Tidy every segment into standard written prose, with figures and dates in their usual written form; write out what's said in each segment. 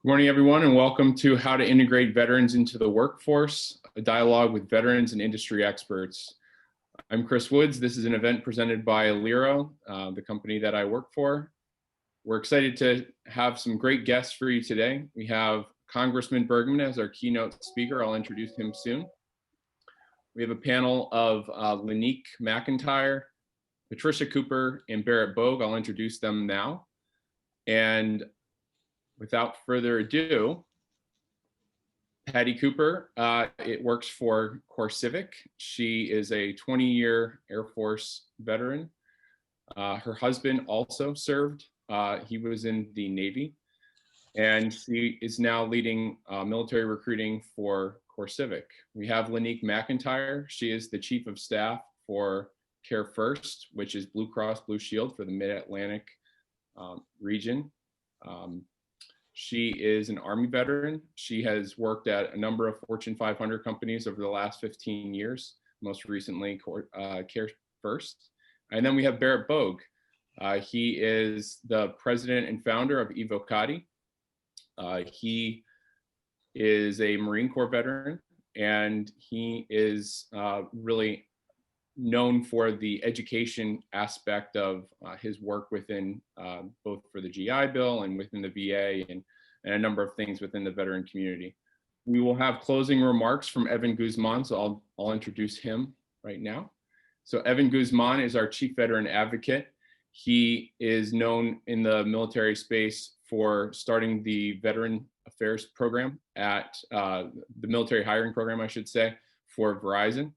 Good morning, everyone, and welcome to How to Integrate Veterans into the Workforce, a dialogue with veterans and industry experts. I'm Chris Woods. This is an event presented by Aliro, the company that I work for. We're excited to have some great guests for you today. We have Congressman Bergman as our keynote speaker. I'll introduce him soon. We have a panel of Lanique McIntyre, Patricia Cooper, and Barrett Bogue. I'll introduce them now. And without further ado, Patty Cooper, it works for CoreCivic. She is a 20-year Air Force veteran. Her husband also served. He was in the Navy, and she is now leading military recruiting for CoreCivic. We have Lanique McIntyre. She is the Chief of Staff for Care First, which is Blue Cross Blue Shield for the Mid-Atlantic region. She is an Army veteran. She has worked at a number of Fortune 500 companies over the last 15 years, most recently Care First. And then we have Barrett Bogue. He is the president and founder of Evocati. He is a Marine Corps veteran, and he is really known for the education aspect of his work within both for the GI Bill and within the VA and a number of things within the veteran community. We will have closing remarks from Evan Guzman, so I'll introduce him right now. So Evan Guzman is our Chief Veteran Advocate. He is known in the military space for starting the Veteran Affairs program at the military hiring program, I should say, for Verizon.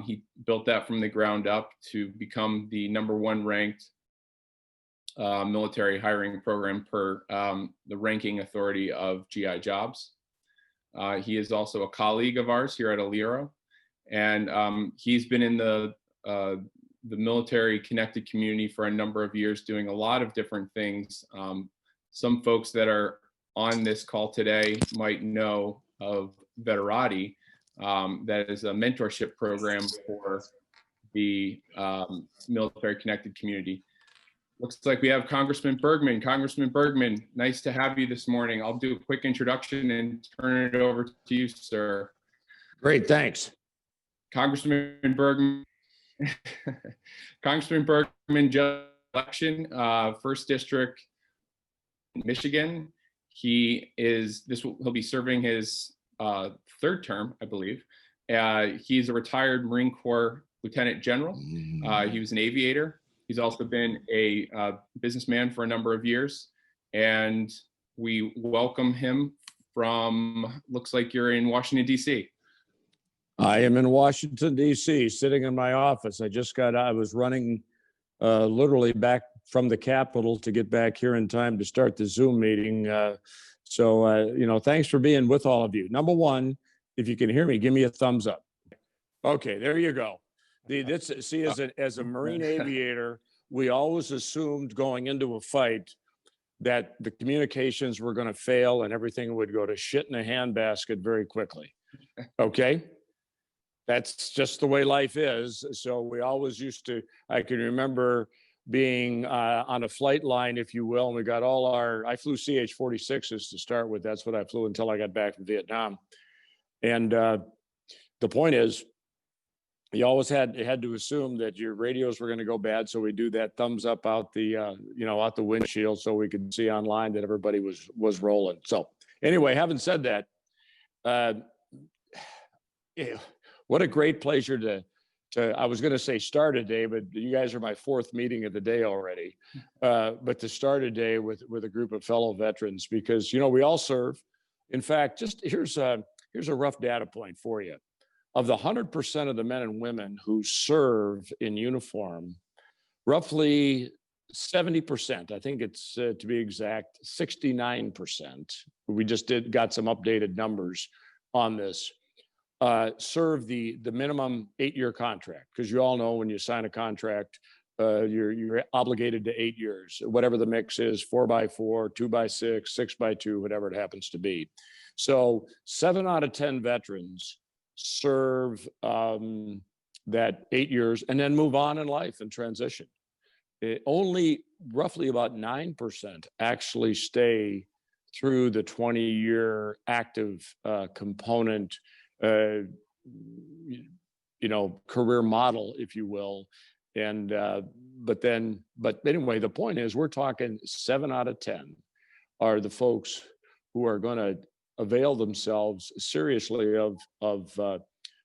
He built that from the ground up to become the #1 ranked military hiring program per the ranking authority of GI Jobs. He is also a colleague of ours here at Aliro, and he's been in the military connected community for a number of years, doing a lot of different things. Some folks that are on this call today might know of Veterati. That is a mentorship program for the military connected community. Looks like we have Congressman Bergman. Congressman Bergman, nice to have you this morning. I'll do a quick introduction and turn it over to you, sir. Great, thanks. Congressman Bergman, Congressman Bergman, just election, 1st District, Michigan. He'll be serving his 3rd term, I believe. He's a retired Marine Corps Lieutenant General. He was an aviator. He's also been a businessman for a number of years. And we welcome him from, looks like you're in Washington, D.C. I am in Washington, D.C., sitting in my office. I was running literally back from the Capitol to get back here in time to start the Zoom meeting. Thanks for being with all of you. Number one, if you can hear me, give me a thumbs up. Okay, there you go. As a Marine aviator, we always assumed going into a fight that the communications were going to fail and everything would go to shit in a handbasket very quickly. Okay? That's just the way life is. So we always I can remember being on a flight line, if you will, and we got I flew CH-46s to start with. That's what I flew until I got back from Vietnam. And the point is, you always had to assume that your radios were going to go bad. So we do that thumbs up out the windshield so we could see online that everybody was rolling. So anyway, having said that, what a great pleasure to I was going to say start a day, but you guys are my 4th meeting of the day already. But to start a day with a group of fellow veterans, because, we all serve. In fact, just here's a rough data point for you. Of the 100% of the men and women who serve in uniform, roughly 70%, I think it's to be exact, 69%. We just got some updated numbers on this. Serve the minimum 8-year contract, because you all know when you sign a contract, you're obligated to 8 years, whatever the mix is, 4x4, 2x6, 6x2, whatever it happens to be. So 7 out of 10 veterans serve that 8 years and then move on in life and transition. Only roughly about 9% actually stay through the 20-year active component, you know, career model, if you will. And but anyway, the point is, we're talking 7 out of 10 are the folks who are going to avail themselves seriously of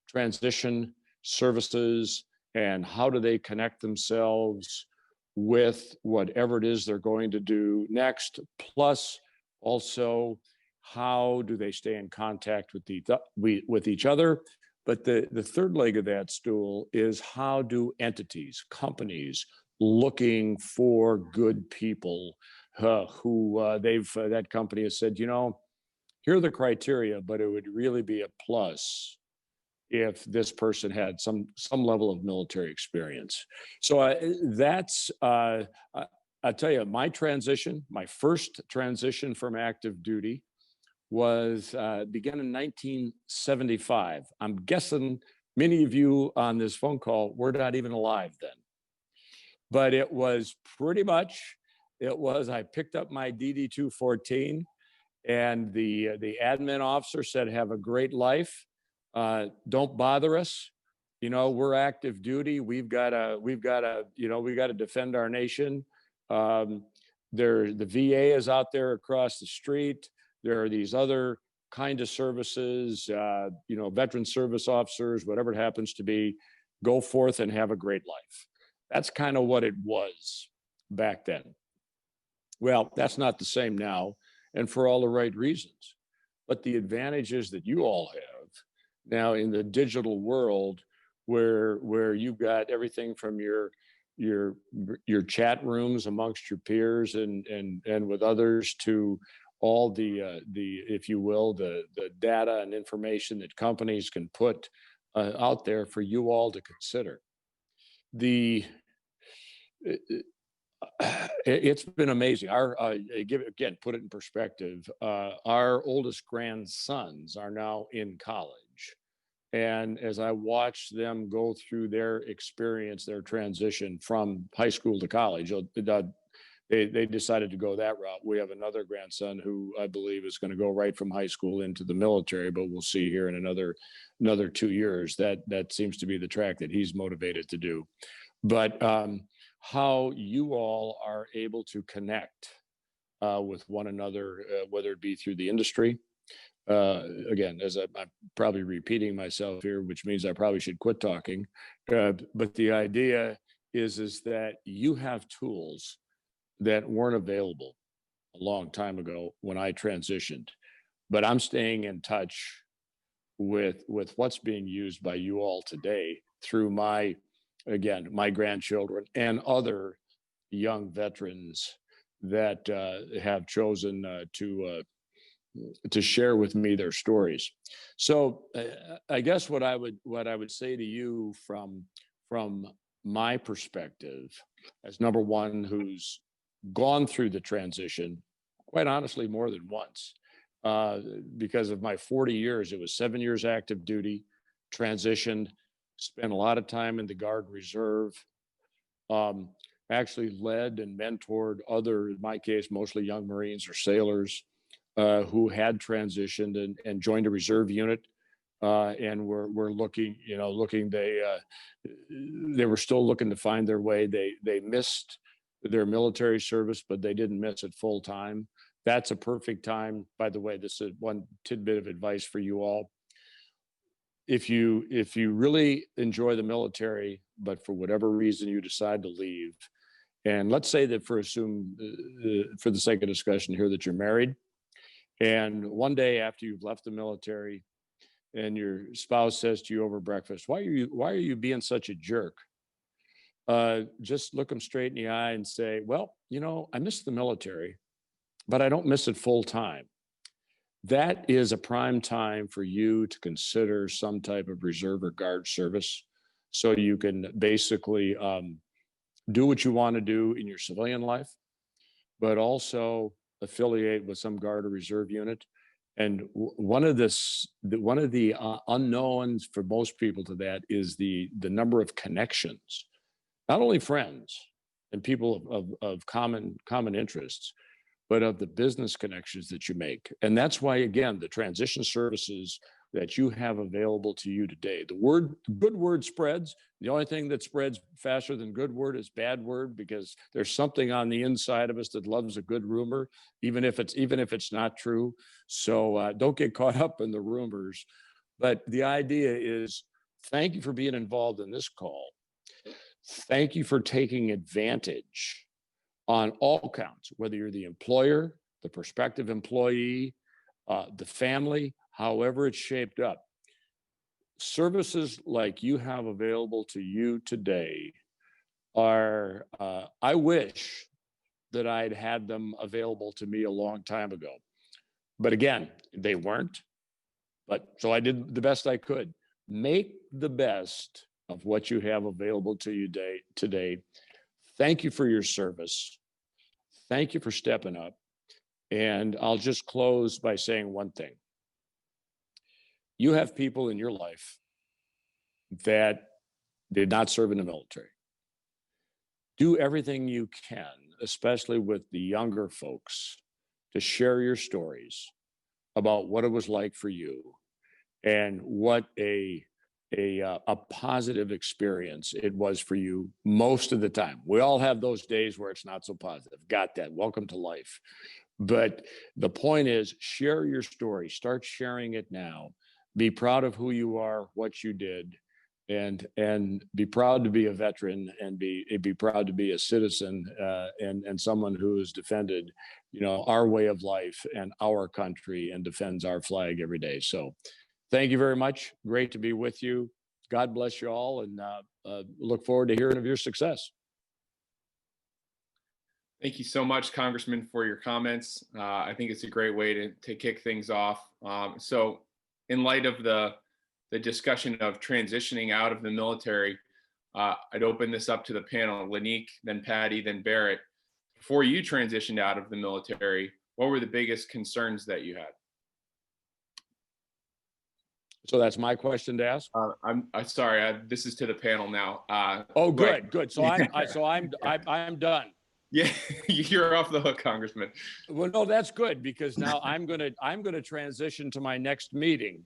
transition services, and how do they connect themselves with whatever it is they're going to do next, plus also how do they stay in contact with each other. But the third leg of that stool is, how do entities, companies, looking for good people who that company has said, you know, here are the criteria, but it would really be a plus if this person had some level of military experience. So I tell you, my first transition from active duty was began in 1975. I'm guessing many of you on this phone call were not even alive then. But it was pretty much, I picked up my DD-214, and the admin officer said, have a great life. Don't bother us. You know, we're active duty. We've got to defend our nation. The VA is out there across the street. There are these other kind of services, you know, veteran service officers, whatever it happens to be. Go forth and have a great life. That's kind of what it was back then. Well, that's not the same now, and for all the right reasons. But the advantages that you all have now in the digital world, where you've got everything from your chat rooms amongst your peers and with others, to all the if you will, the data and information that companies can put out there for you all to consider. It's been amazing. Put it in perspective. Our oldest grandsons are now in college, and as I watch them go through their experience, their transition from high school to college, they decided to go that route. We have another grandson who I believe is going to go right from high school into the military, but we'll see here in another 2 years. That seems to be the track that he's motivated to do. But how you all are able to connect with one another, whether it be through the industry. Again, as I'm probably repeating myself here, which means I probably should quit talking. But the idea is that you have tools that weren't available a long time ago when I transitioned. But I'm staying in touch with what's being used by you all today through my grandchildren and other young veterans that have chosen to share with me their stories. So I guess what I would say to you from my perspective, as number one who's gone through the transition, quite honestly, more than once, because of my 40 years, it was 7 years active duty, transitioned, spent a lot of time in the Guard Reserve, actually led and mentored other, in my case, mostly young Marines or sailors who had transitioned and joined a reserve unit and were looking, they were still looking to find their way. They missed their military service, but they didn't miss it full time. That's a perfect time. By the way, this is one tidbit of advice for you all. If you really enjoy the military, but for whatever reason you decide to leave, and let's say that for the sake of discussion here that you're married, and one day after you've left the military, and your spouse says to you over breakfast, "Why are you being such a jerk?" Just look them straight in the eye and say, "Well, I miss the military, but I don't miss it full time." That is a prime time for you to consider some type of reserve or guard service, so you can basically do what you want to do in your civilian life, but also affiliate with some guard or reserve unit. And one of the unknowns for most people to that is the number of connections, not only friends and people of common interests, but of the business connections that you make. And that's why, again, the transition services that you have available to you today. Good word spreads. The only thing that spreads faster than good word is bad word, because there's something on the inside of us that loves a good rumor, even if it's not true. So don't get caught up in the rumors. But the idea is, thank you for being involved in this call. Thank you for taking advantage on all counts, whether you're the employer, the prospective employee, the family, however it's shaped up. Services like you have available to you today are, I wish that I'd had them available to me a long time ago. But again, they weren't. But so I did the best I could. Make the best of what you have available to you today. Thank you for your service. Thank you for stepping up. And I'll just close by saying one thing. You have people in your life that did not serve in the military. Do everything you can, especially with the younger folks, to share your stories about what it was like for you and what a positive experience it was for you most of the time. We all have those days where it's not so positive. Got that. Welcome to life. But the point is, share your story. Start sharing it now. Be proud of who you are, what you did, and be proud to be a veteran, and be proud to be a citizen, and someone who has defended, our way of life and our country, and defends our flag every day. So thank you very much. Great to be with you. God bless you all, and look forward to hearing of your success. Thank you so much, Congressman, for your comments. I think it's a great way to kick things off. So in light of the discussion of transitioning out of the military, I'd open this up to the panel. Lanique, then Patty, then Barrett. Before you transitioned out of the military, what were the biggest concerns that you had? So that's my question to ask. I'm sorry. This is to the panel now. Oh, good, good. So I'm done. Yeah, you're off the hook, Congressman. Well, no, that's good, because now I'm gonna transition to my next meeting.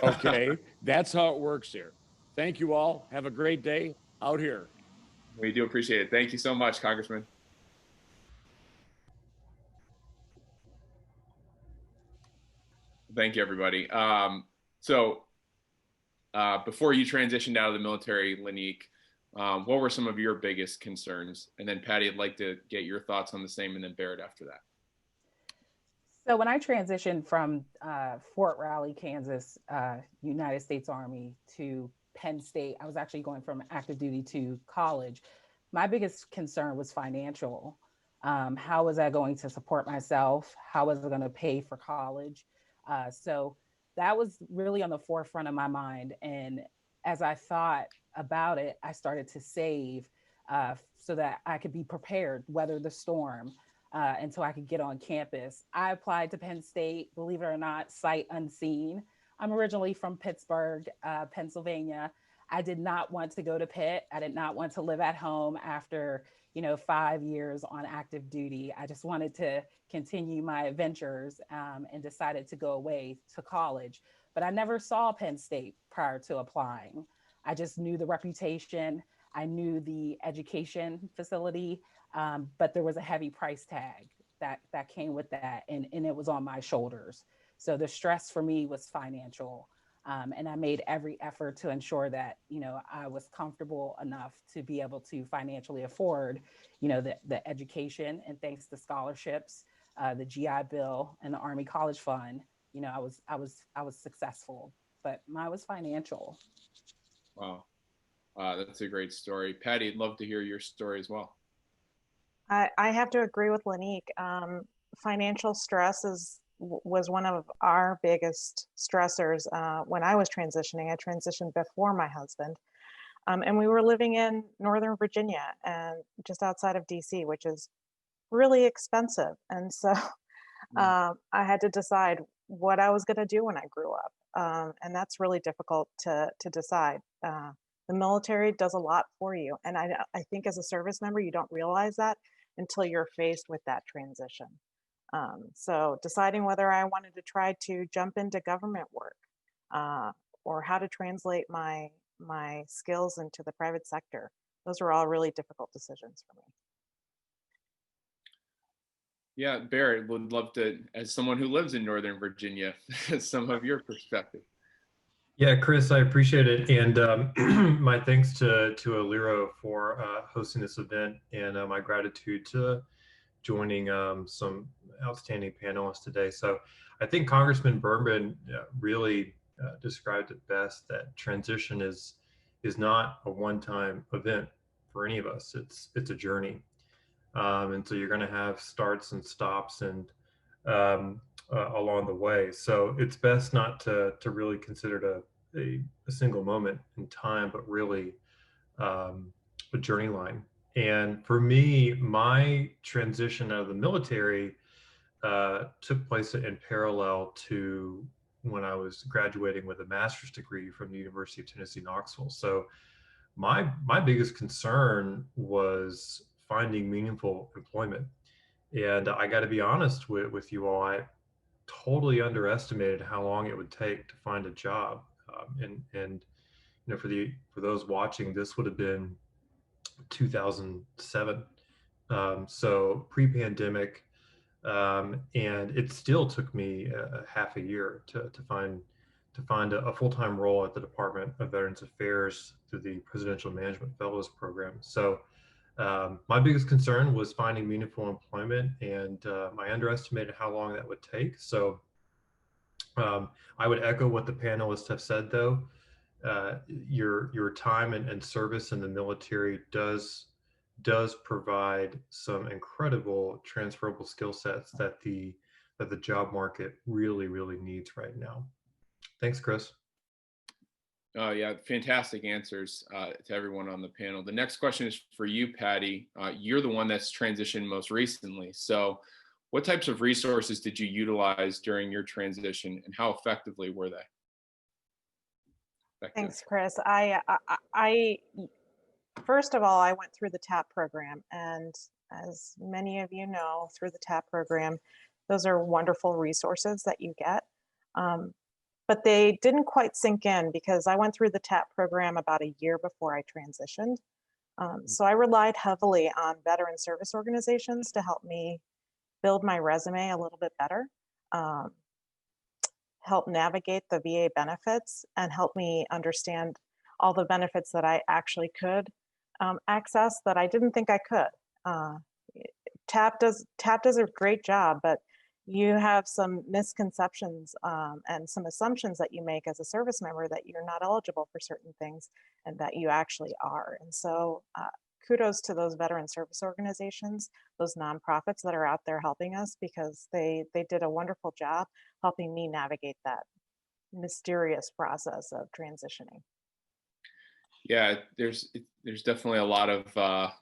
Okay, that's how it works here. Thank you all. Have a great day out here. We do appreciate it. Thank you so much, Congressman. Thank you, everybody. So before you transitioned out of the military, Lanique, what were some of your biggest concerns? And then Patty, I'd like to get your thoughts on the same, and then Barrett after that. So when I transitioned from Fort Riley, Kansas, United States Army, to Penn State, I was actually going from active duty to college. My biggest concern was financial. How was I going to support myself? How was I going to pay for college? So that was really on the forefront of my mind. And as I thought about it, I started to save so that I could be prepared, weather the storm, until I could get on campus. I applied to Penn State, believe it or not, sight unseen. I'm originally from Pittsburgh, Pennsylvania. I did not want to go to Pitt. I did not want to live at home after 5 years on active duty. I just wanted to continue my adventures, and decided to go away to college. But I never saw Penn State prior to applying. I just knew the reputation. I knew the education facility, but there was a heavy price tag that came with that, and it was on my shoulders. So the stress for me was financial. And I made every effort to ensure that, I was comfortable enough to be able to financially afford, the education. And thanks to scholarships, the GI Bill, and the Army College Fund, I was successful, but mine was financial. Wow. That's a great story. Patty, I'd love to hear your story as well. I have to agree with Lanique. Financial stress was one of our biggest stressors. When I was transitioning, I transitioned before my husband. And we were living in Northern Virginia, and just outside of DC, which is really expensive. And so I had to decide what I was going to do when I grew up. And that's really difficult to decide. The military does a lot for you. And I think as a service member, you don't realize that until you're faced with that transition. So deciding whether I wanted to try to jump into government work, or how to translate my skills into the private sector. Those were all really difficult decisions for me. Yeah, Barrett, would love to, as someone who lives in Northern Virginia, some of your perspective. Yeah, Chris, I appreciate it. And my thanks to Aliro for hosting this event, and my gratitude to joining some outstanding panelists today. So I think Congressman Berman really described it best, that transition is not a one-time event for any of us. It's a journey. And so you're going to have starts and stops and along the way. So it's best not to really consider it a single moment in time, but really a journey line. And for me, my transition out of the military took place in parallel to when I was graduating with a master's degree from the University of Tennessee, Knoxville. So my biggest concern was finding meaningful employment. And I got to be honest with you all, I totally underestimated how long it would take to find a job. And you know, for those watching, this would have been 2007. So pre-pandemic, and it still took me a half a year to find a full-time role at the Department of Veterans Affairs through the Presidential Management Fellows Program. So my biggest concern was finding meaningful employment, and I underestimated how long that would take. So I would echo what the panelists have said, though. Your time and service in the military does provide some incredible transferable skill sets that the job market really needs right now. Thanks, Chris. Yeah, fantastic answers to everyone on the panel. The next question is for you, Patty. You're the one that's transitioned most recently. So what types of resources did you utilize during your transition, and how effectively were they? Thanks, Chris. I first of all, I went through the TAP program, and as many of you know, through the TAP program, those are wonderful resources that you get. But they didn't quite sink in because I went through the TAP program about a year before I transitioned. So I relied heavily on veteran service organizations to help me build my resume a little bit better, help navigate the VA benefits, and help me understand all the benefits that I actually could access that I didn't think I could. TAP does a great job, but you have some misconceptions and some assumptions that you make as a service member that you're not eligible for certain things and that you actually are. And so kudos to those veteran service organizations, those nonprofits that are out there helping us, because they did a wonderful job helping me navigate that mysterious process of transitioning. Yeah, there's definitely a lot of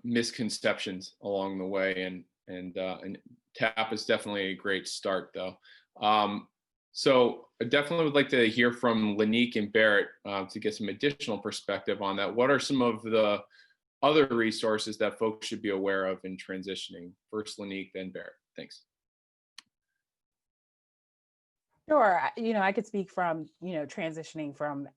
misconceptions along the way, and TAP is definitely a great start, though. So I definitely would like to hear from Lanique and Barrett to get some additional perspective on that. What are some of the other resources that folks should be aware of in transitioning? First Lanique, then Barrett. Thanks. Sure. I could speak from, transitioning from,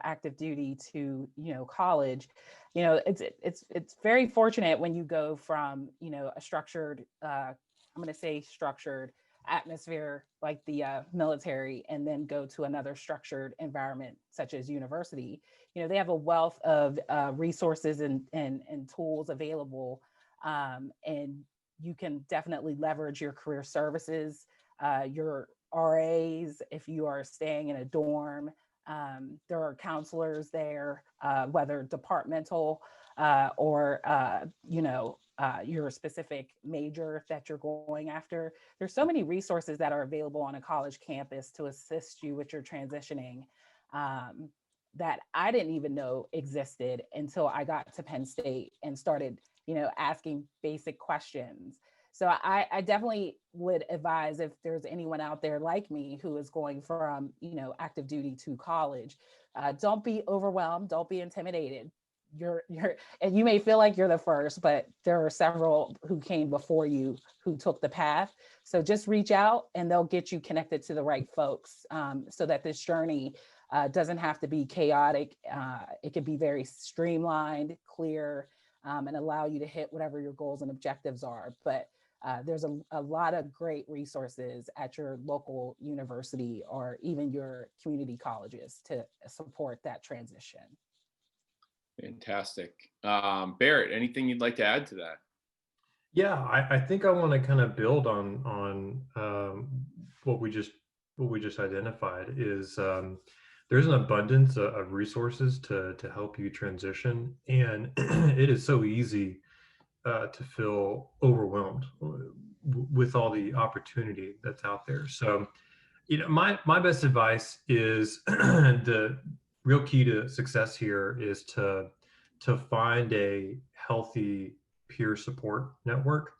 active duty to, college. It's very fortunate when you go from, a structured, I'm going to say structured atmosphere like the military, and then go to another structured environment such as university. They have a wealth of resources and tools available, and you can definitely leverage your career services, your RAs, if you are staying in a dorm. There are counselors there, whether departmental or, your specific major that you're going after. There's so many resources that are available on a college campus to assist you with your transitioning that I didn't even know existed until I got to Penn State and started, asking basic questions. So I definitely would advise, if there's anyone out there like me who is going from, active duty to college, don't be overwhelmed, don't be intimidated. and you may feel like you're the first, but there are several who came before you who took the path. So just reach out and they'll get you connected to the right folks, so that this journey doesn't have to be chaotic. It can be very streamlined, clear, and allow you to hit whatever your goals and objectives are. But there's a lot of great resources at your local university or even your community colleges to support that transition. Fantastic. Barrett, anything you'd like to add to that? Yeah, I think I want to kind of build on what we just identified is there's an abundance of resources to help you transition, and it is so easy to feel overwhelmed with all the opportunity that's out there. So, my best advice is the real key to success here is to find a healthy peer support network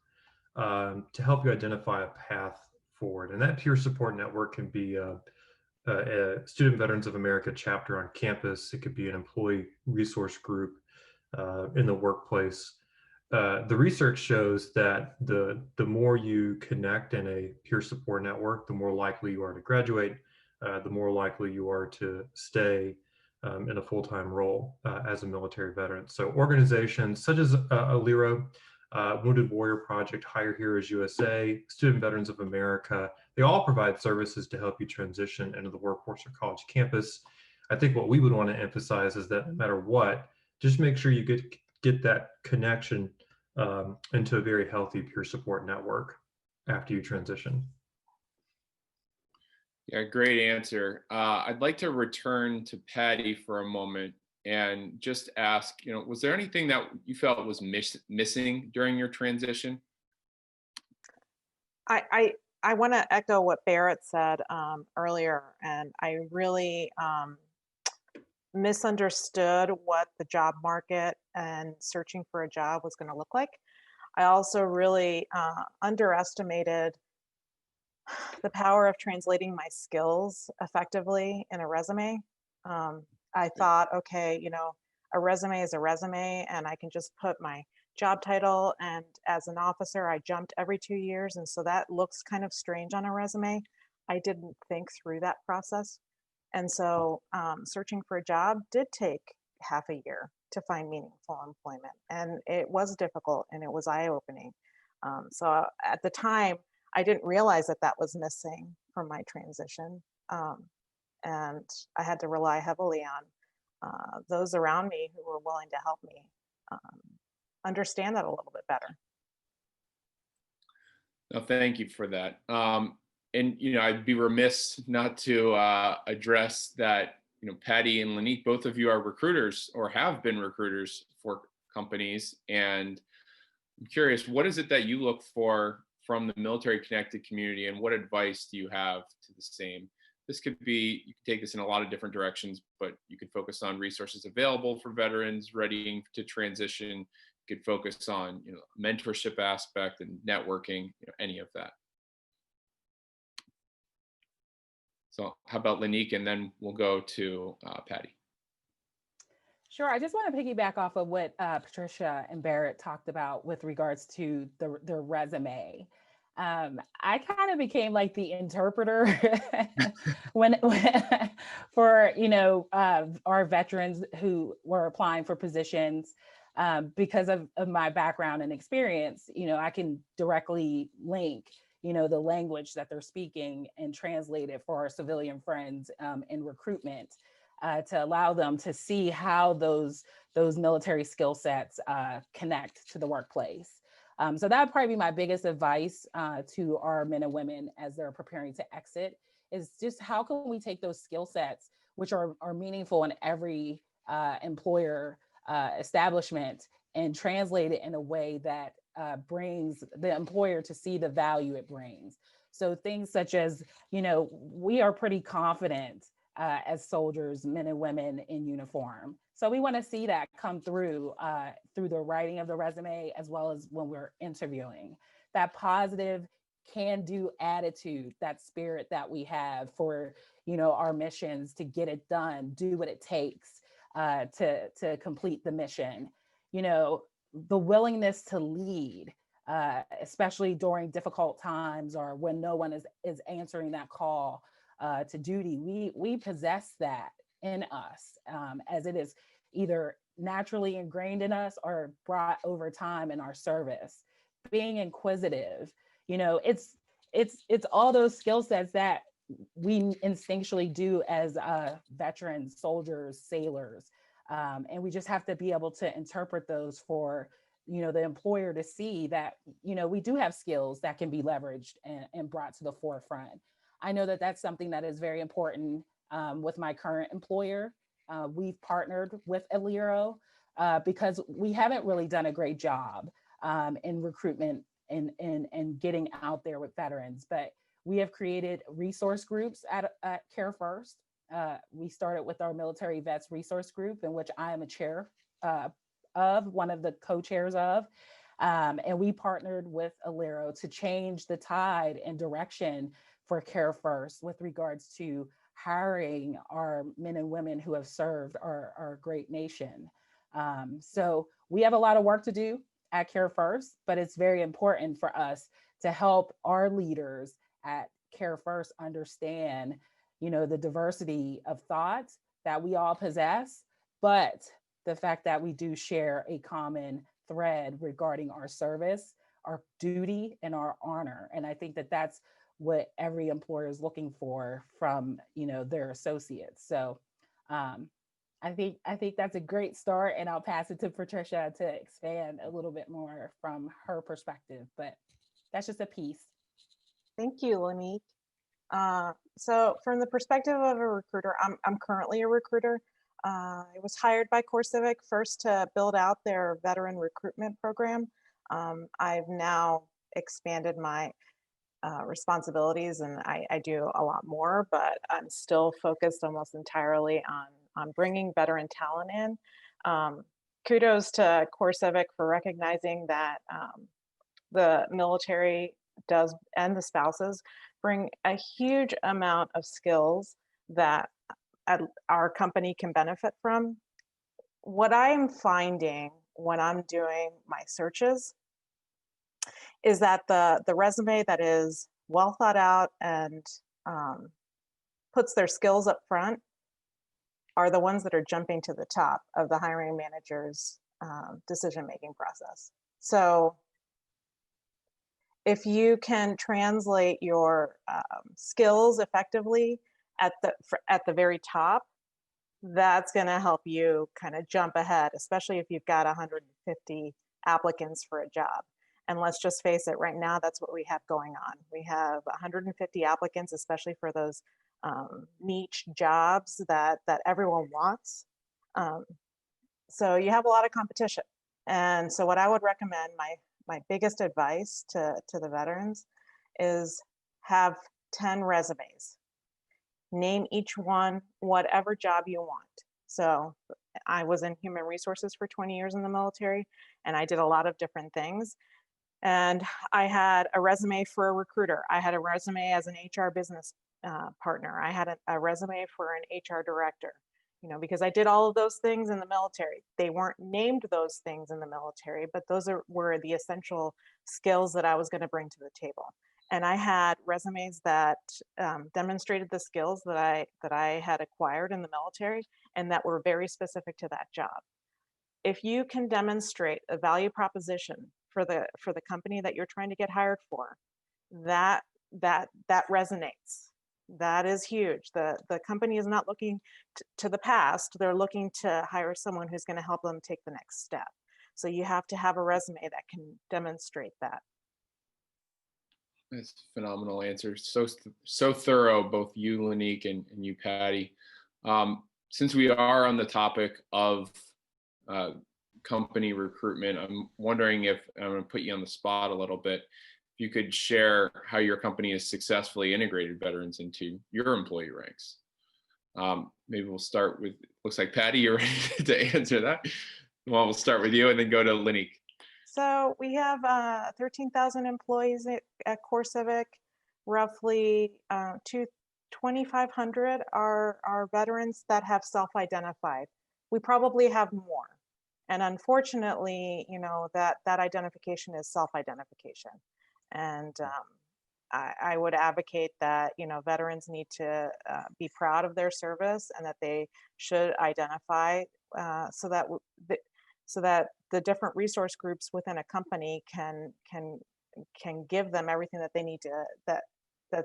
to help you identify a path forward. And that peer support network can be a Student Veterans of America chapter on campus. It could be an employee resource group in the workplace. The research shows that the more you connect in a peer support network, the more likely you are to graduate, the more likely you are to stay in a full-time role as a military veteran. So organizations such as Aliro, Wounded Warrior Project, Hire Heroes USA, Student Veterans of America, they all provide services to help you transition into the workforce or college campus. I think what we would want to emphasize is that no matter what, just make sure you get that connection into a very healthy peer support network after you transition. Yeah, great answer. I'd like to return to Patty for a moment and just ask, was there anything that you felt was missing during your transition? I want to echo what Barrett said earlier, and I really misunderstood what the job market and searching for a job was going to look like. I also really underestimated the power of translating my skills effectively in a resume. I thought, okay, a resume is a resume and I can just put my job title, and as an officer, I jumped every 2 years. And so that looks kind of strange on a resume. I didn't think through that process. And so searching for a job did take half a year to find meaningful employment. And it was difficult and it was eye-opening. So at the time, I didn't realize that was missing from my transition. And I had to rely heavily on those around me who were willing to help me understand that a little bit better. No, thank you for that. And I'd be remiss not to address that. Patty and Lanique, both of you are recruiters or have been recruiters for companies, and I'm curious, what is it that you look for from the military connected community, and what advice do you have to the same? This could be, you can take this in a lot of different directions, but you could focus on resources available for veterans readying to transition. You could focus on, mentorship aspect and networking, any of that. So how about Lanique, and then we'll go to Patty. Sure. I just want to piggyback off of what Patricia and Barrett talked about with regards to their resume. I kind of became like the interpreter when for our veterans who were applying for positions, because of my background and experience. I can directly link the language that they're speaking and translate it for our civilian friends in recruitment, to allow them to see how those military skill sets connect to the workplace. So that would probably be my biggest advice to our men and women as they're preparing to exit, is just how can we take those skill sets, which are meaningful in every employer establishment, and translate it in a way that brings the employer to see the value it brings. So things such as, we are pretty confident as soldiers, men and women in uniform. So we want to see that come through the writing of the resume, as well as when we're interviewing. That positive can-do attitude, that spirit that we have for, our missions to get it done, do what it takes. to complete the mission. You know, the willingness to lead, especially during difficult times or when no one is answering that call to duty. We possess that in us, as it is either naturally ingrained in us or brought over time in our service. Being inquisitive, you know, it's all those skill sets that we instinctually do as veterans, soldiers, sailors, and we just have to be able to interpret those for, you know, the employer to see that, you know, we do have skills that can be leveraged and brought to the forefront. I know that that's something that is very important with my current employer. We've partnered with Aliro because we haven't really done a great job in recruitment and getting out there with veterans, but we have created resource groups at Care First. We started with our military vets resource group, in which I am a chair of, one of the co-chairs of, and we partnered with Aliro to change the tide and direction for Care First with regards to hiring our men and women who have served our great nation. So we have a lot of work to do at Care First, but it's very important for us to help our leaders at Care First understand, you know, the diversity of thought that we all possess, but the fact that we do share a common thread regarding our service, our duty, and our honor. And I think that that's what every employer is looking for from, you know, their associates. So I think that's a great start, and I'll pass it to Patricia to expand a little bit more from her perspective, but that's just a piece. Thank you, Lanique. So from the perspective of a recruiter, I'm currently a recruiter. I was hired by CoreCivic first to build out their veteran recruitment program. I've now expanded my responsibilities, and I do a lot more, but I'm still focused almost entirely on bringing veteran talent in. Kudos to CoreCivic for recognizing that the military does, and the spouses, bring a huge amount of skills that our company can benefit from. What I'm finding when I'm doing my searches is that the resume that is well thought out and puts their skills up front are the ones that are jumping to the top of the hiring manager's decision-making process. So if you can translate your skills effectively at the very top, that's going to help you kind of jump ahead, especially if you've got 150 applicants for a job. And let's just face it, right now, that's what we have going on. We have 150 applicants, especially for those niche jobs that everyone wants. So you have a lot of competition. And so what I would recommend, my biggest advice to the veterans is have 10 resumes. Name each one whatever job you want. So I was in human resources for 20 years in the military, and I did a lot of different things. And I had a resume for a recruiter. I had a resume as an HR business partner. I had a resume for an HR director, you know, because I did all of those things in the military. They weren't named those things in the military, but those were the essential skills that I was going to bring to the table. And I had resumes that demonstrated the skills that I had acquired in the military and that were very specific to that job. If you can demonstrate a value proposition for the company that you're trying to get hired for, that resonates. That is huge. The company is not looking to the past. They're looking to hire someone who's going to help them take the next step. So you have to have a resume that can demonstrate that. That's a phenomenal answer. So thorough, both you, Lanique, and you, Patty. Since we are on the topic of company recruitment, I'm wondering if, I'm going to put you on the spot a little bit, if you could share how your company has successfully integrated veterans into your employee ranks. Maybe we'll start with, looks like Patty, you're ready to answer that. Well, we'll start with you and then go to Lanique. So we have 13,000 employees at CoreCivic. Roughly 2,500 are veterans that have self-identified we probably have more. And unfortunately, you know, that identification is self-identification. And I would advocate that, you know, veterans need to be proud of their service, and that they should identify so that the different resource groups within a company can give them everything that they need to that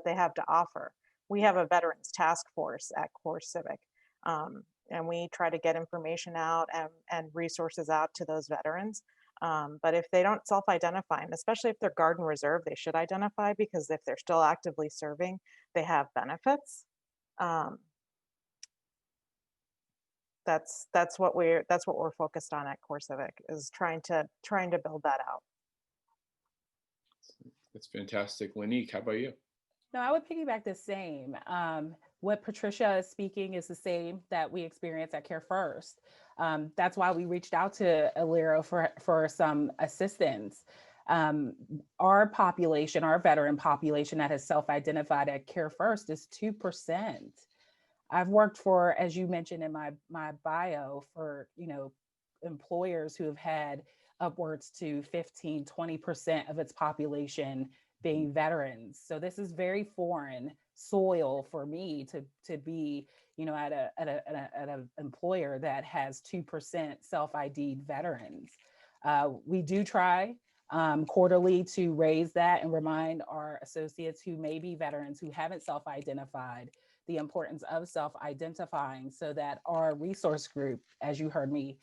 they have to offer. We have a veterans task force at Core Civic, and we try to get information out and resources out to those veterans. But if they don't self-identify, and especially if they're Guard and Reserve, they should identify, because if they're still actively serving, they have benefits. That's what we're focused on at Core Civic, is trying to build that out. That's fantastic. Lanique, how about you? No, I would piggyback the same. What Patricia is speaking is the same that we experience at Care First. That's why we reached out to Aliro for some assistance. Our population, our veteran population that has self-identified at Care First is 2%. I've worked for, as you mentioned in my bio, for, you know, employers who have had upwards to 15, 20% of its population being veterans. So this is very foreign soil for me to be, you know, at an employer that has 2% self-ID'd veterans. We do try quarterly to raise that and remind our associates who may be veterans who haven't self-identified the importance of self-identifying, so that our resource group, as you heard me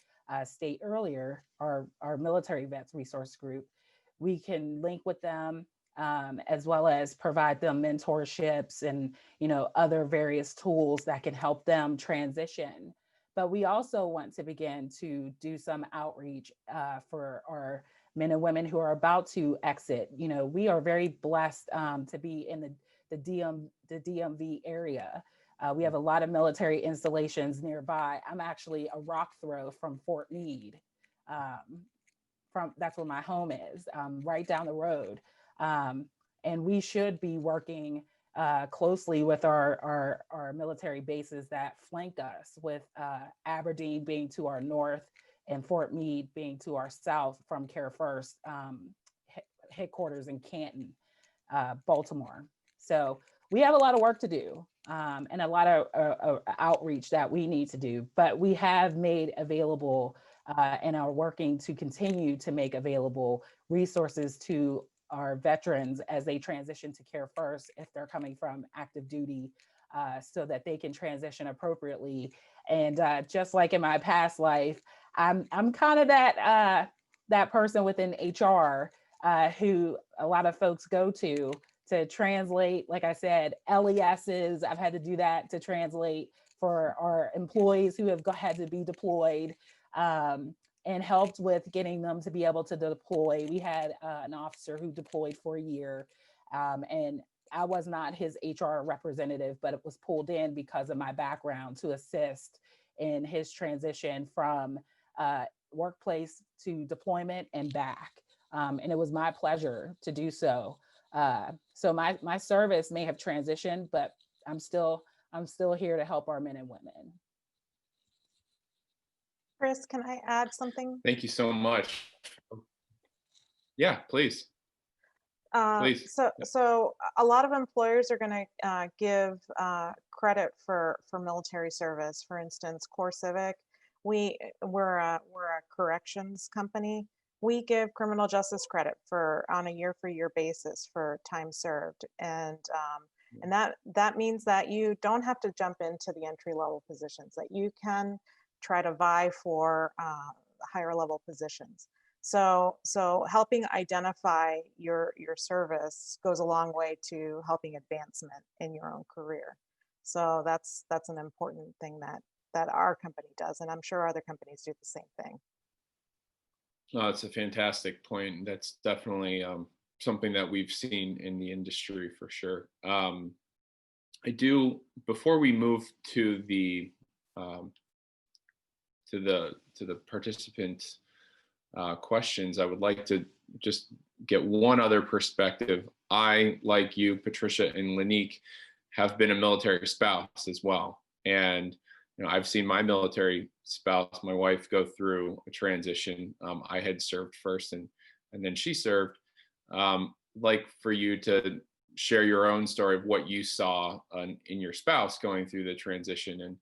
state earlier, our military vets resource group, we can link with them, as well as provide them mentorships and, you know, other various tools that can help them transition. But we also want to begin to do some outreach for our men and women who are about to exit. You know, we are very blessed to be in the DMV area. We have a lot of military installations nearby. I'm actually a rock throw from Fort Meade. That's where my home is, right down the road. And we should be working closely with our military bases that flank us, with Aberdeen being to our north and Fort Meade being to our south from Care First headquarters in Canton, Baltimore. So we have a lot of work to do, and a lot of outreach that we need to do, but we have made available and are working to continue to make available resources to our veterans as they transition to Care First, if they're coming from active duty, so that they can transition appropriately. And just like in my past life, I'm kind of that person within HR who a lot of folks go to translate, like I said, LESs. I've had to do that to translate for our employees who have had to be deployed, and helped with getting them to be able to deploy. We had an officer who deployed for a year, and I was not his HR representative, but it was pulled in because of my background to assist in his transition from workplace to deployment and back. And it was my pleasure to do so. So my service may have transitioned, but I'm still here to help our men and women. Chris, can I add something? Thank you so much. Yeah, please. Please. So a lot of employers are going to give credit for military service. For instance, Core Civic, we're a corrections company. We give criminal justice credit on a year-for-year basis for time served, and that means that you don't have to jump into the entry-level positions, that you can try to vie for higher level positions. So helping identify your service goes a long way to helping advancement in your own career. So that's an important thing that our company does, and I'm sure other companies do the same thing. No, it's a fantastic point. That's definitely something that we've seen in the industry for sure. Before we move to the participants' questions, I would like to just get one other perspective. I, like you, Patricia and Lanique, have been a military spouse as well. And I've seen my military spouse, my wife, go through a transition. I had served first, and then she served. Like for you to share your own story of what you saw in your spouse going through the transition, and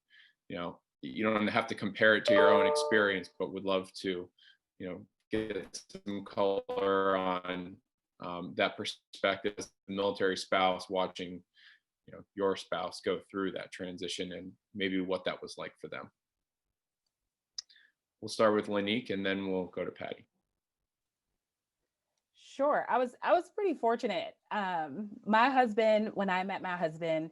you don't have to compare it to your own experience, but would love to get some color on that perspective as a military spouse watching your spouse go through that transition, and maybe what that was like for them. We'll start with Lanique, and then we'll go to Patty. Sure. I was pretty fortunate. My husband, when I met my husband,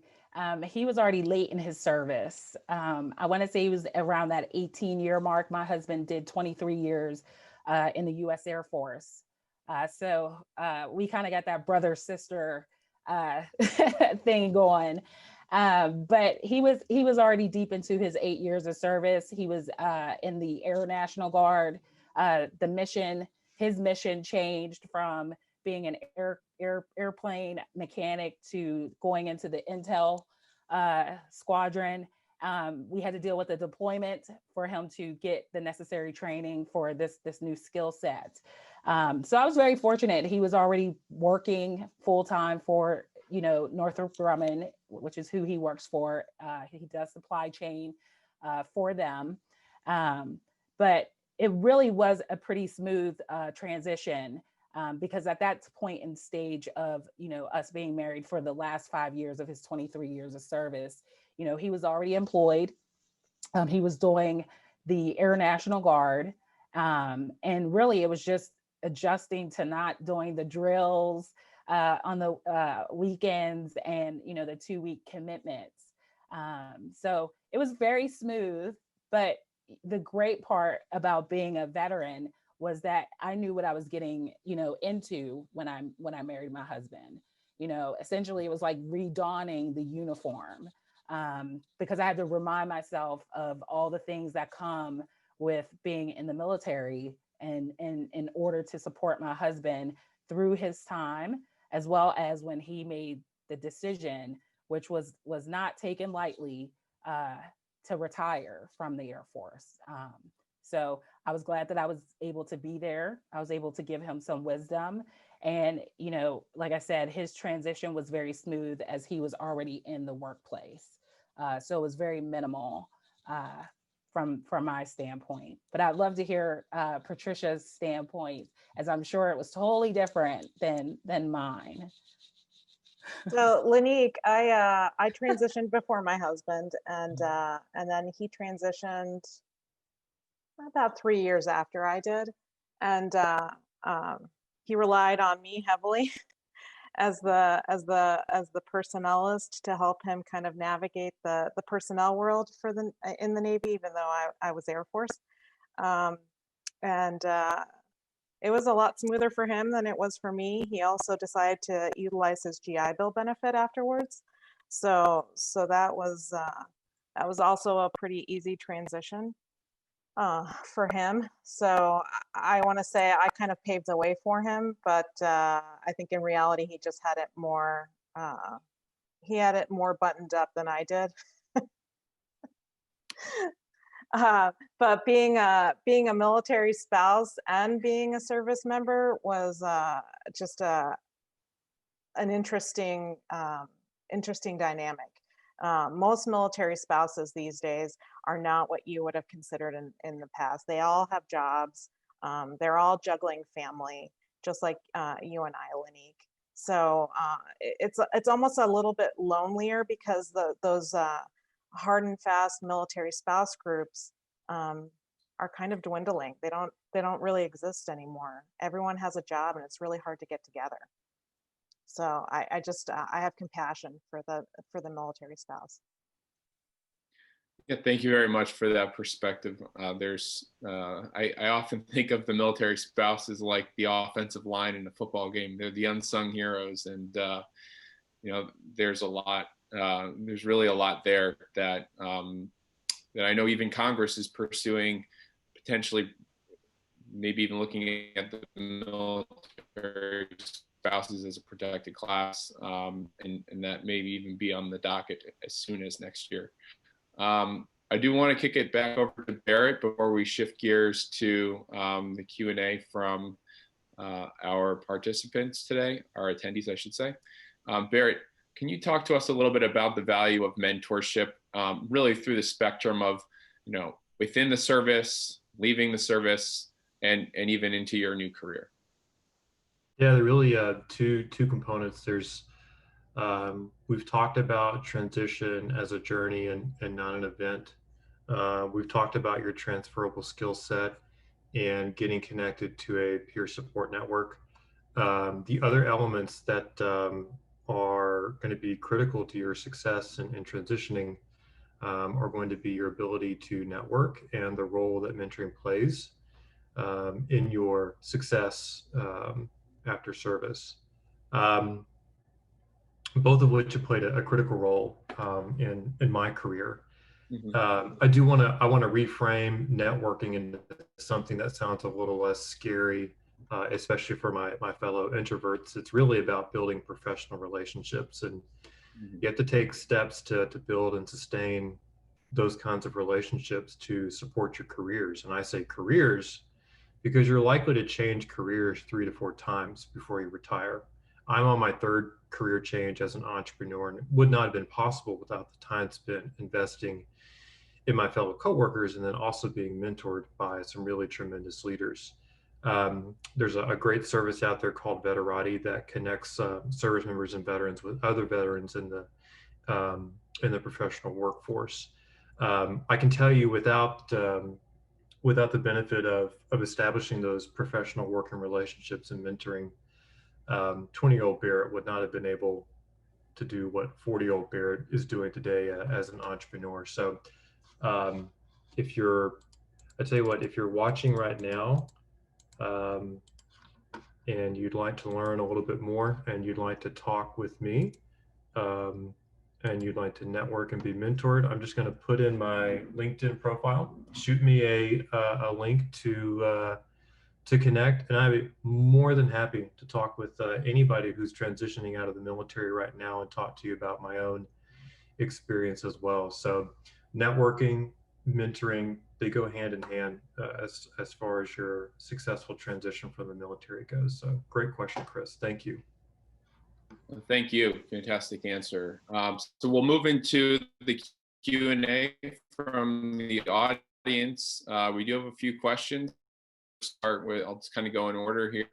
he was already late in his service. I want to say he was around that 18-year mark. My husband did 23 years in the U.S. Air Force. So we kind of got that brother-sister thing going. But he was already deep into his 8 years of service. He was in the Air National Guard. His mission changed from being an airplane mechanic to going into the intel squadron. We had to deal with the deployment for him to get the necessary training for this new skill set. So I was very fortunate. He was already working full-time for Northrop Grumman, which is who he works for. He does supply chain for them. But it really was a pretty smooth transition because at that point in stage of, us being married for the last 5 years of his 23 years of service, he was already employed. He was doing the Air National Guard. And really it was just adjusting to not doing the drills on the weekends and, the 2-week commitments. So it was very smooth, but the great part about being a veteran was that I knew what I was getting, into when I married my husband. Essentially it was like redonning the uniform because I had to remind myself of all the things that come with being in the military and in order to support my husband through his time, as well as when he made the decision, which was not taken lightly, to retire from the Air Force. So I was glad that I was able to be there. I was able to give him some wisdom. And, like I said, his transition was very smooth as he was already in the workplace. So it was very minimal from my standpoint. But I'd love to hear Patricia's standpoint, as I'm sure it was totally different than mine. So Lanique, I transitioned before my husband, and then he transitioned about 3 years after I did, and he relied on me heavily as the personnelist to help him kind of navigate the personnel world in the Navy, even though I was Air Force, and it was a lot smoother for him than it was for me. He also decided to utilize his GI Bill benefit afterwards. So that was also a pretty easy transition for him. So I want to say I kind of paved the way for him, but I think in reality he just had it more buttoned up than I did. But being a military spouse and being a service member was just an interesting dynamic. Most military spouses these days are not what you would have considered in the past. They all have jobs. They're all juggling family, just like you and I, Lanique. So it's almost a little bit lonelier because those hard and fast military spouse groups are kind of dwindling. They don't really exist anymore. Everyone has a job, and it's really hard to get together. So I have compassion for the military spouse. Yeah, thank you very much for that perspective. I often think of the military spouse as like the offensive line in a football game. They're the unsung heroes, and there's a lot. There's really a lot there that I know even Congress is pursuing, potentially, maybe even looking at the military spouses as a protected class, and that maybe even be on the docket as soon as next year. I I do want to kick it back over to Barrett before we shift gears to the Q&A from our participants today, our attendees, I should say. Barrett, can you talk to us a little bit about the value of mentorship, really through the spectrum of, within the service, leaving the service, and even into your new career? Yeah, there are really two components. There's we've talked about transition as a journey and not an event. We've talked about your transferable skill set and getting connected to a peer support network. The other elements that are going to be critical to your success in transitioning are going to be your ability to network and the role that mentoring plays in your success after service. Both of which have played a critical role in my career. Mm-hmm. I want to reframe networking into something that sounds a little less scary, especially for my fellow introverts. It's really about building professional relationships, and you have to take steps to build and sustain those kinds of relationships to support your careers. And I say careers because you're likely to change careers 3 to 4 times before you retire. I'm on my 3rd career change as an entrepreneur, and it would not have been possible without the time spent investing in my fellow coworkers and then also being mentored by some really tremendous leaders. There's a great service out there called Veterati that connects service members and veterans with other veterans in the professional workforce. I can tell you without the benefit of establishing those professional working relationships and mentoring, 20-year-old Barrett would not have been able to do what 40-year-old Barrett is doing today as an entrepreneur. So I tell you what, if you're watching right now and you'd like to learn a little bit more and you'd like to talk with me and you'd like to network and be mentored, I'm just going to put in my LinkedIn profile, shoot me a link to connect, and I'd be more than happy to talk with anybody who's transitioning out of the military right now and talk to you about my own experience as well. So networking, mentoring, they go hand in hand as far as your successful transition from the military goes. So great question, Chris. Thank you. Thank you. Fantastic answer. So we'll move into the Q&A from the audience. We do have a few questions. Start with, I'll just kind of go in order here.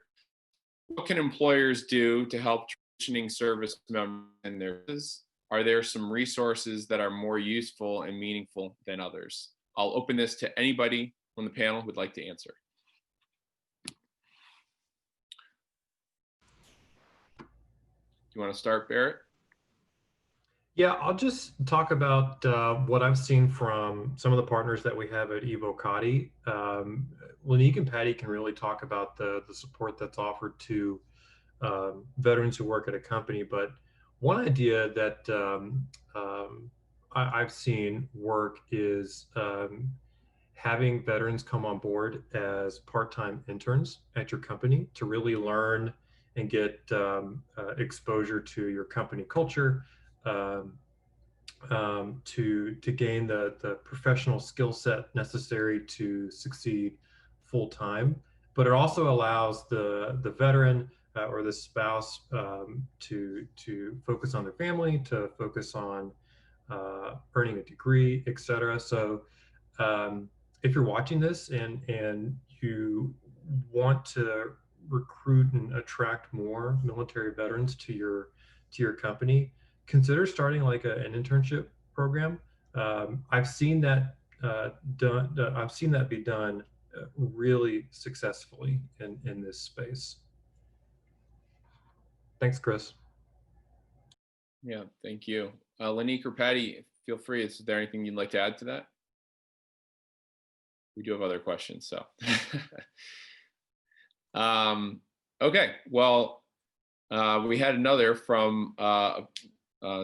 What can employers do to help transitioning service members and theirs? Are there some resources that are more useful and meaningful than others? I'll open this to anybody on the panel who would like to answer. Do you want to start, Barrett? Yeah, I'll just talk about what I've seen from some of the partners that we have at Evocati. Lanique and Patty can really talk about the support that's offered to veterans who work at a company. But one idea that I've seen work is having veterans come on board as part-time interns at your company to really learn and get exposure to your company culture, to gain the professional skill set necessary to succeed full time. But it also allows the veteran or the spouse to focus on their family, to focus on earning a degree, etc. So if you're watching this and you want to recruit and attract more military veterans to your company, consider starting like an internship program. I've seen that be done really successfully in this space. Thanks, Chris. Yeah, thank you. Lanique or Patty, feel free. Is there anything you'd like to add to that? We do have other questions, so. Okay, well, we had another from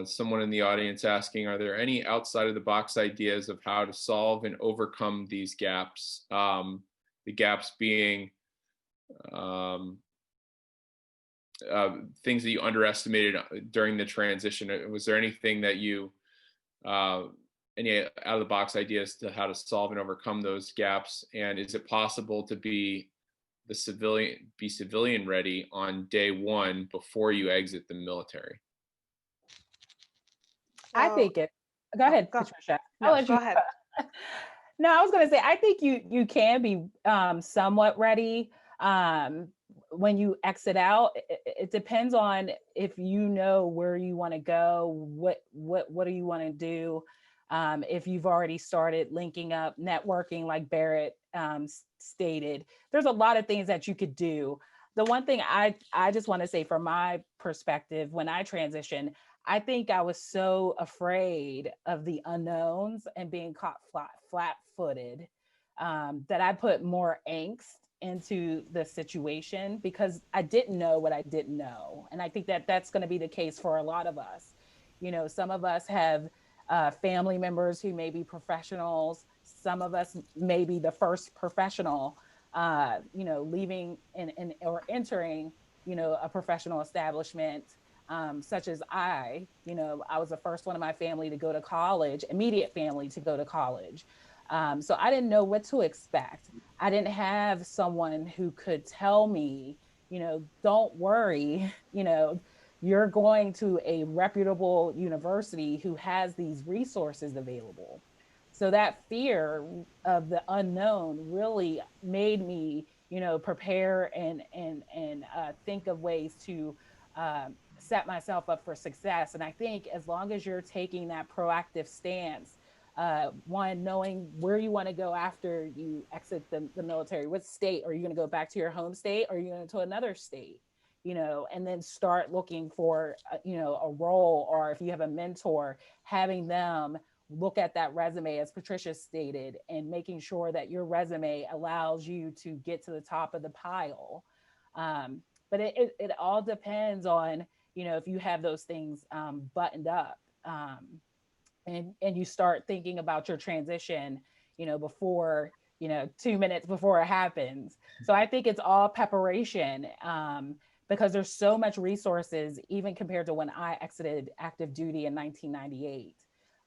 someone in the audience asking, are there any outside of the box ideas of how to solve and overcome these gaps? The gaps being things that you underestimated during the transition. Was there anything that you any out of the box ideas to how to solve and overcome those gaps? And is it possible to be civilian ready on day one before you exit the military? I So, think it. Go ahead, Patricia. I'll no, let go you. ahead. No, I was going to say, I think you can be somewhat ready when you exit out. It depends on if you know where you want to go, what do you want to do. If you've already started linking up, networking, like Barrett stated, there's a lot of things that you could do. The one thing I just want to say from my perspective, when I transitioned, I think I was so afraid of the unknowns and being caught flat-footed that I put more angst into the situation because I didn't know what I didn't know. And I think that that's going to be the case for a lot of us. You know, some of us have family members who may be professionals. Some of us may be the first professional, leaving or entering, a professional establishment. Such as I was the first one in my family to go to college, immediate family to go to college. So I didn't know what to expect. I didn't have someone who could tell me, don't worry, you're going to a reputable university who has these resources available. So that fear of the unknown really made me, prepare and think of ways to set myself up for success. And I think as long as you're taking that proactive stance, one, knowing where you want to go after you exit the military, what state, are you going to go back to your home state, or are you going to another state, and then start looking for, a role, or if you have a mentor, having them look at that resume, as Patricia stated, and making sure that your resume allows you to get to the top of the pile. But it all depends on, if you have those things buttoned up, and you start thinking about your transition, before, 2 minutes before it happens. So I think it's all preparation, because there's so much resources, even compared to when I exited active duty in 1998.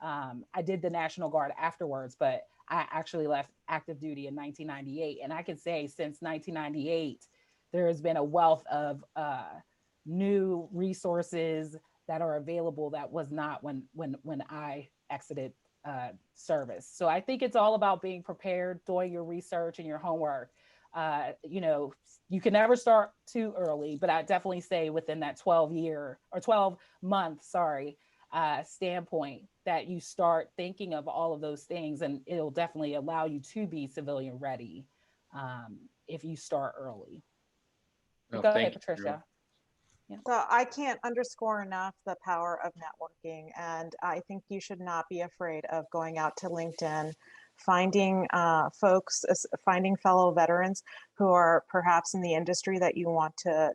I did the National Guard afterwards, but I actually left active duty in 1998. And I can say since 1998, there has been a wealth of new resources that are available that was not when I exited service. So I think it's all about being prepared, doing your research and your homework. You can never start too early, but I definitely say within that 12 month, standpoint, that you start thinking of all of those things, and it'll definitely allow you to be civilian ready if you start early. Go ahead, Patricia. Yeah. So I can't underscore enough the power of networking. And I think you should not be afraid of going out to LinkedIn, finding finding fellow veterans who are perhaps in the industry that you want to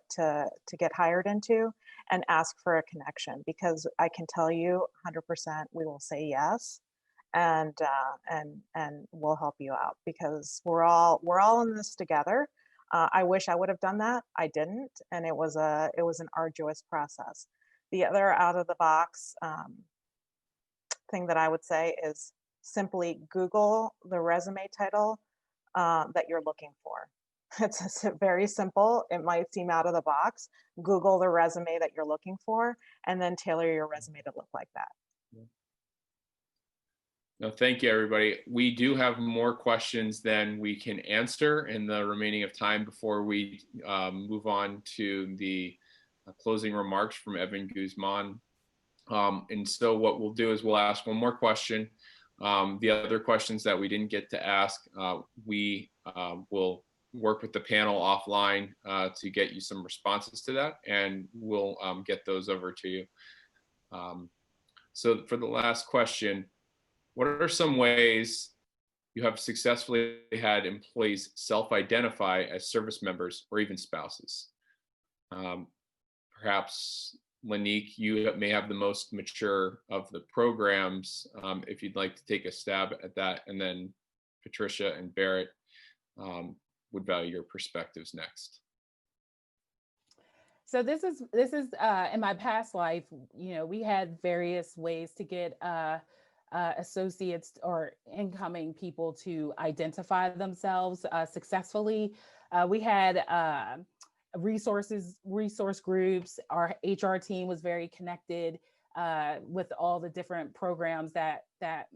get hired into, and ask for a connection, because I can tell you 100% we will say yes. And we'll help you out, because we're all in this together. I wish I would have done that. I didn't, and it was an arduous process. The other out of the box thing that I would say is simply Google the resume title that you're looking for. It's very simple. It might seem out of the box. Google the resume that you're looking for, and then tailor your resume to look like that. No, thank you, everybody. We do have more questions than we can answer in the remaining of time before we move on to the closing remarks from Evan Guzman. And so what we'll do is we'll ask one more question. The other questions that we didn't get to ask, we will work with the panel offline to get you some responses to that, and we'll get those over to you. So for the last question, what are some ways you have successfully had employees self-identify as service members or even spouses? Perhaps, Lanique, you may have the most mature of the programs, if you'd like to take a stab at that, and then Patricia and Barrett would value your perspectives next. So this is in my past life, we had various ways to get associates or incoming people to identify themselves successfully. We had resource groups. Our HR team was very connected with all the different programs that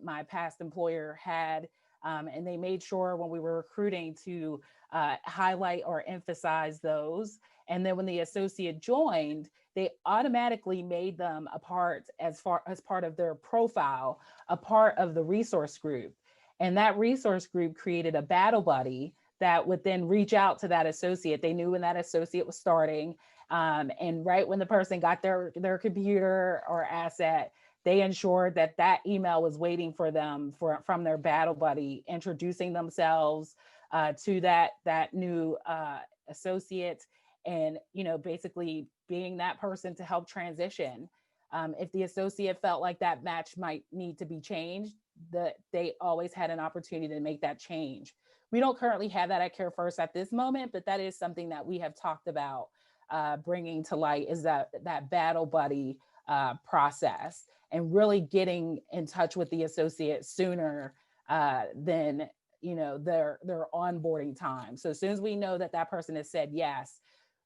my past employer had. And they made sure when we were recruiting to highlight or emphasize those. And then when the associate joined, they automatically made them a part, as part of their profile, a part of the resource group. And that resource group created a battle buddy that would then reach out to that associate. They knew when that associate was starting. And right when the person got their computer or asset, they ensured that that email was waiting for them from their battle buddy, introducing themselves to that new associate, and basically being that person to help transition. If the associate felt like that match might need to be changed, they always had an opportunity to make that change. We don't currently have that at Care First at this moment, but that is something that we have talked about bringing to light, is that battle buddy process, and really getting in touch with the associate sooner than their onboarding time. So as soon as we know that that person has said yes,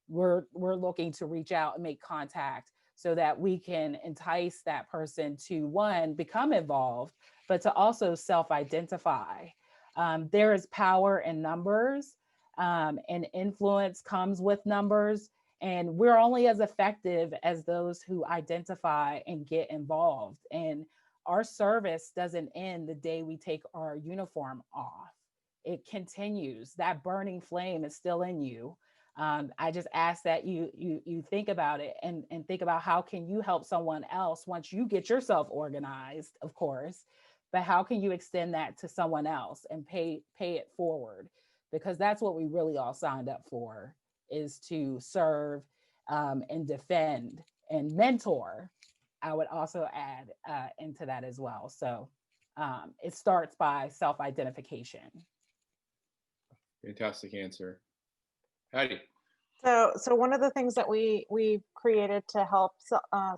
we're looking to reach out and make contact so that we can entice that person to, one, become involved, but to also self-identify. There is power in numbers, and influence comes with numbers. And we're only as effective as those who identify and get involved. And our service doesn't end the day we take our uniform off. It continues. That burning flame is still in you. I just ask that you think about it and think about how can you help someone else once you get yourself organized, of course, but how can you extend that to someone else and pay it forward? Because that's what we really all signed up for, is to serve and defend and mentor. I would also add into that as well. So it starts by self-identification. Fantastic answer. Patty. So one of the things that we created to help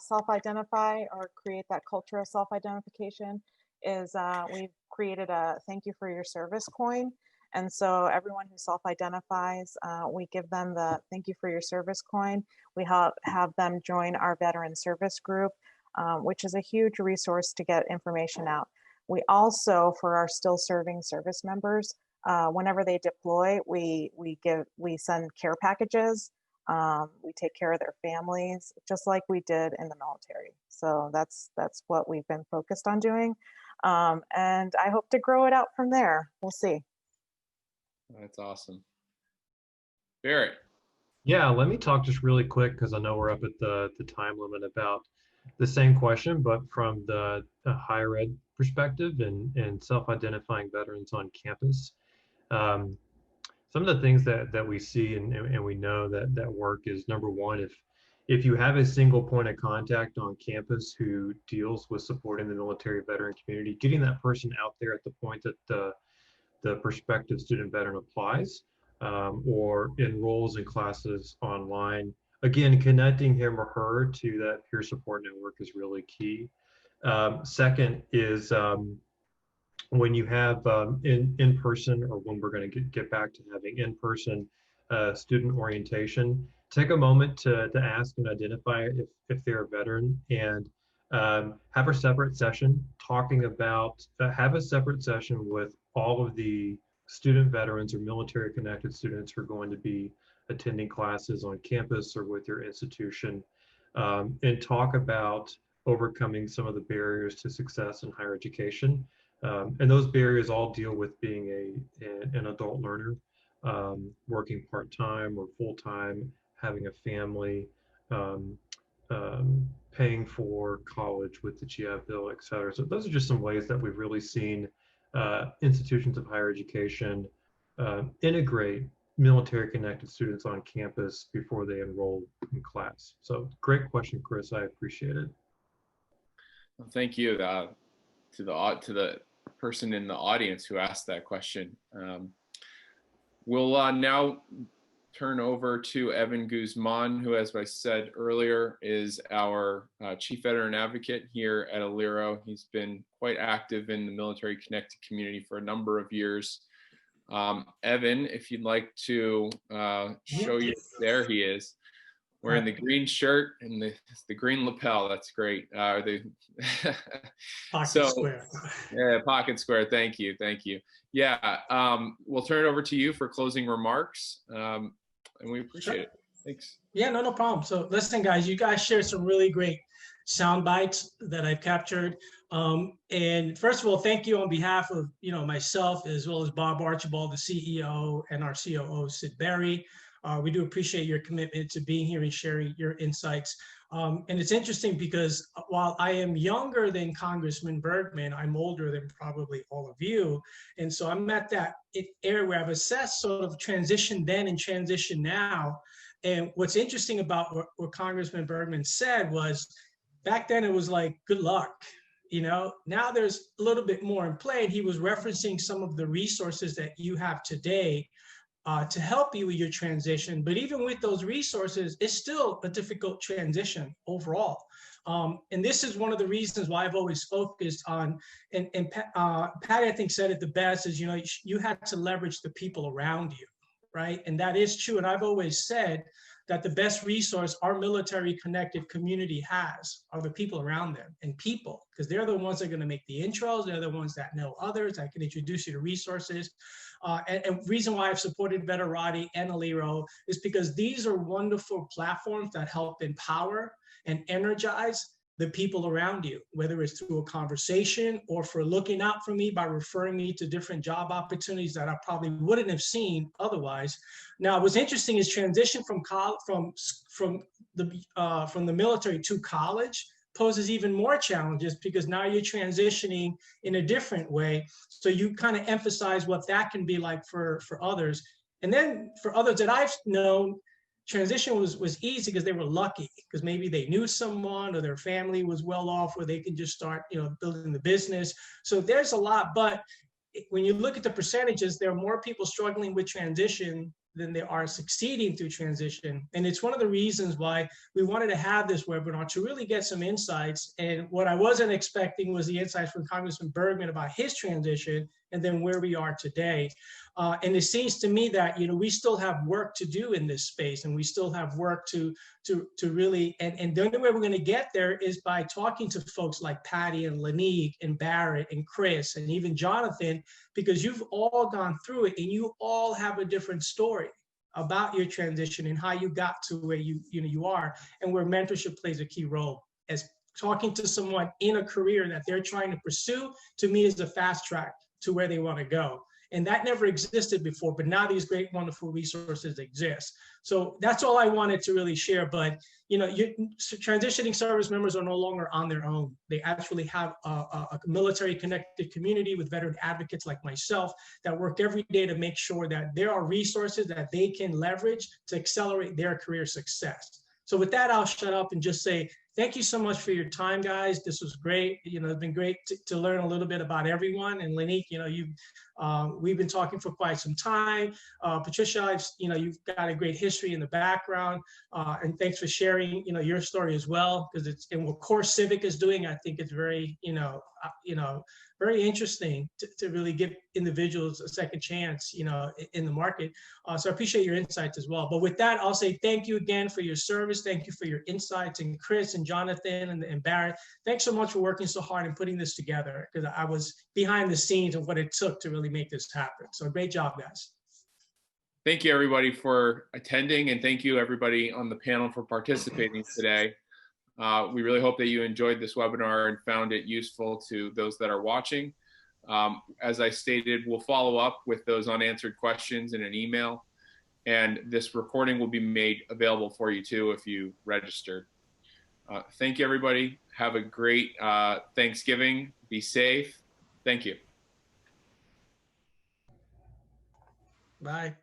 self-identify or create that culture of self-identification is we've created a thank you for your service coin. And so everyone who self-identifies, we give them the thank you for your service coin. We have them join our veteran service group, which is a huge resource to get information out. We also, for our still serving service members, whenever they deploy, we send care packages. We take care of their families, just like we did in the military. So that's what we've been focused on doing. And I hope to grow it out from there. We'll see. That's awesome. Barrett. Yeah, let me talk just really quick, because I know we're up at the time limit, about the same question, but from the higher ed perspective and self-identifying veterans on campus. Some of the things that we see and we know that work is, number one, if you have a single point of contact on campus who deals with supporting the military veteran community, getting that person out there at the point that the prospective student veteran applies or enrolls in classes online. Again, connecting him or her to that peer support network is really key. Second is when you have in person, or when we're going to get back to having in-person student orientation, take a moment to ask and identify if they're a veteran, and have a separate session talking about, have a separate session with all of the student veterans or military connected students who are going to be attending classes on campus or with your institution, and talk about overcoming some of the barriers to success in higher education. And those barriers all deal with being an adult learner, working part-time or full-time, having a family, paying for college with the GI Bill, et cetera. So those are just some ways that we've really seen institutions of higher education integrate military connected students on campus before they enroll in class. So great question, Chris. I appreciate it. Well, thank you to the person in the audience who asked that question. We'll now turn over to Evan Guzman, who, as I said earlier, is our Chief Veteran Advocate here at Aliro. He's been quite active in the military connected community for a number of years. Evan, if you'd like to show you, there he is, wearing the green shirt and the green lapel. That's great. Pocket square. Yeah, pocket square. Thank you. Thank you. Yeah, we'll turn it over to you for closing remarks, and we appreciate it. Thanks. Yeah, no problem. So listen, guys, you guys shared some really great sound bites that I've captured. And first of all, thank you on behalf of myself, as well as Bob Archibald, the CEO, and our COO, Sid Berry. We do appreciate your commitment to being here and sharing your insights. And it's interesting because while I am younger than Congressman Bergman, I'm older than probably all of you. And so I'm at that area where I've assessed sort of transition then and transition now. And what's interesting about what Congressman Bergman said was, back then it was like, good luck. Now there's a little bit more in play. And he was referencing some of the resources that you have today to help you with your transition. But even with those resources, it's still a difficult transition overall. And this is one of the reasons why I've always focused on, and Patty, I think, said it the best, is, you had to leverage the people around you, right? And that is true. And I've always said that the best resource our military connected community has are the people around them, and people, because they're the ones that are going to make the intros. They're the ones that know others, that can introduce you to resources. And reason why I've supported Veterati and Aliro is because these are wonderful platforms that help empower and energize the people around you, whether it's through a conversation or for looking out for me by referring me to different job opportunities that I probably wouldn't have seen otherwise. Now, what's interesting is transition from the military to college poses even more challenges, because now you're transitioning in a different way. So you kind of emphasize what that can be like for others. And then for others that I've known, transition was easy because they were lucky, because maybe they knew someone or their family was well off where they can just start, building the business. So there's a lot, but when you look at the percentages, there are more people struggling with transition than there are succeeding through transition. And it's one of the reasons why we wanted to have this webinar, to really get some insights. And what I wasn't expecting was the insights from Congressman Bergman about his transition and then where we are today. And it seems to me that, we still have work to do in this space, and we still have work to really, and the only way we're going to get there is by talking to folks like Patty and Lanique and Barrett and Chris and even Jonathan, because you've all gone through it and you all have a different story about your transition and how you got to where you are, and where mentorship plays a key role, as talking to someone in a career that they're trying to pursue, to me, is the fast track to where they want to go. And that never existed before, but now these great, wonderful resources exist. So that's all I wanted to really share. But, transitioning service members are no longer on their own. They actually have a military connected community with veteran advocates like myself that work every day to make sure that there are resources that they can leverage to accelerate their career success. So with that, I'll shut up and just say, thank you so much for your time, guys. This was great. It's been great to learn a little bit about everyone. And Lanique, we've been talking for quite some time. Patricia, you've got a great history in the background. And thanks for sharing, your story as well, because and what Core Civic is doing, I think it's very, very interesting to really give individuals a second chance, in the market. So I appreciate your insights as well. But with that, I'll say thank you again for your service. Thank you for your insights. And Chris and Jonathan and Barrett, thanks so much for working so hard and putting this together, because I was behind the scenes of what it took to really make this happen. So great job, guys. Thank you, everybody, for attending, and thank you, everybody on the panel, for participating today. We really hope that you enjoyed this webinar and found it useful to those that are watching. As I stated, we'll follow up with those unanswered questions in an email, and this recording will be made available for you too if you registered. Thank you, everybody. Have a great Thanksgiving. Be safe. Thank you. Bye.